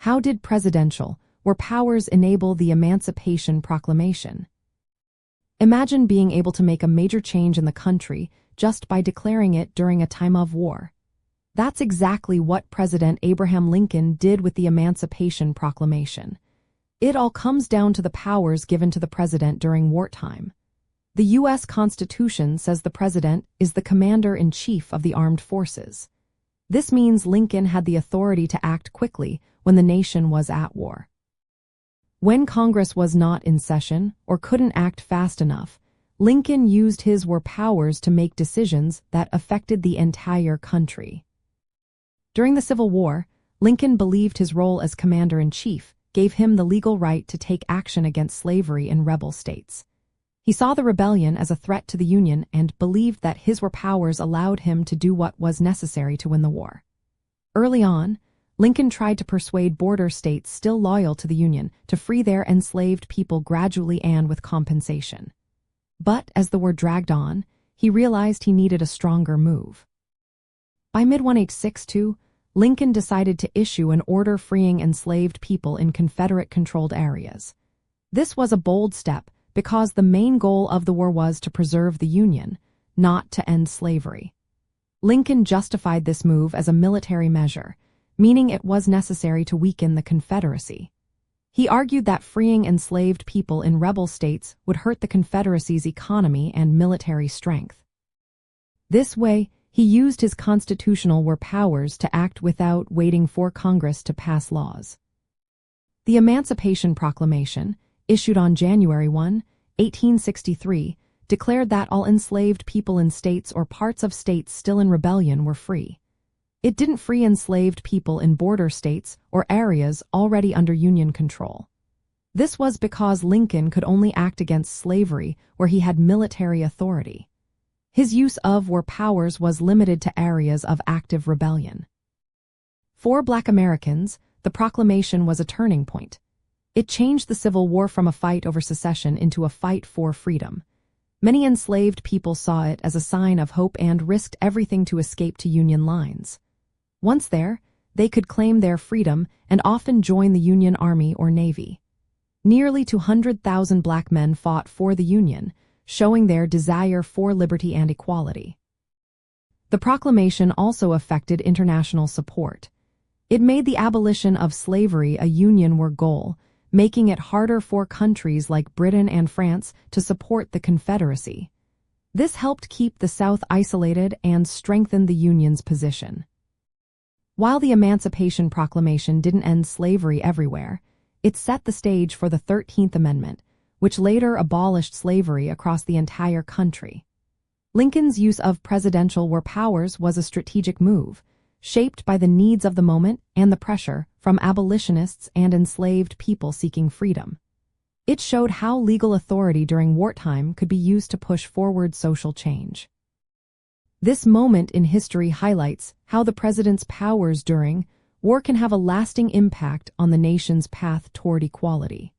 How did presidential or powers enable the Emancipation Proclamation? Imagine being able to make a major change in the country just by declaring it during a time of war. That's exactly what President Abraham Lincoln did with the Emancipation Proclamation. It all comes down to the powers given to the president during wartime. The U.S. Constitution says the president is the commander-in-chief of the armed forces. This means Lincoln had the authority to act quickly when the nation was at war. When Congress was not in session or couldn't act fast enough, Lincoln used his war powers to make decisions that affected the entire country. During the Civil War, Lincoln believed his role as commander-in-chief gave him the legal right to take action against slavery in rebel states. He saw the rebellion as a threat to the Union and believed that his war powers allowed him to do what was necessary to win the war. Early on, Lincoln tried to persuade border states still loyal to the Union to free their enslaved people gradually and with compensation. But as the war dragged on, he realized he needed a stronger move. By mid-1862, Lincoln decided to issue an order freeing enslaved people in Confederate-controlled areas. This was a bold step because the main goal of the war was to preserve the Union, not to end slavery. Lincoln justified this move as a military measure, meaning it was necessary to weaken the Confederacy. He argued that freeing enslaved people in rebel states would hurt the Confederacy's economy and military strength. This way, he used his constitutional war powers to act without waiting for Congress to pass laws. The Emancipation Proclamation, issued on January 1, 1863, declared that all enslaved people in states or parts of states still in rebellion were free. It didn't free enslaved people in border states or areas already under Union control. This was because Lincoln could only act against slavery where he had military authority. His use of war powers was limited to areas of active rebellion. For Black Americans, the proclamation was a turning point. It changed the Civil War from a fight over secession into a fight for freedom. Many enslaved people saw it as a sign of hope and risked everything to escape to Union lines. Once there, they could claim their freedom and often join the Union Army or Navy. Nearly 200,000 black men fought for the Union, showing their desire for liberty and equality. The proclamation also affected international support. It made the abolition of slavery a Union war goal, making it harder for countries like Britain and France to support the Confederacy. This helped keep the South isolated and strengthen the Union's position. While the Emancipation Proclamation didn't end slavery everywhere, it set the stage for the 13th Amendment, which later abolished slavery across the entire country. Lincoln's use of presidential war powers was a strategic move, shaped by the needs of the moment and the pressure from abolitionists and enslaved people seeking freedom. It showed how legal authority during wartime could be used to push forward social change. This moment in history highlights how the president's powers during war can have a lasting impact on the nation's path toward equality.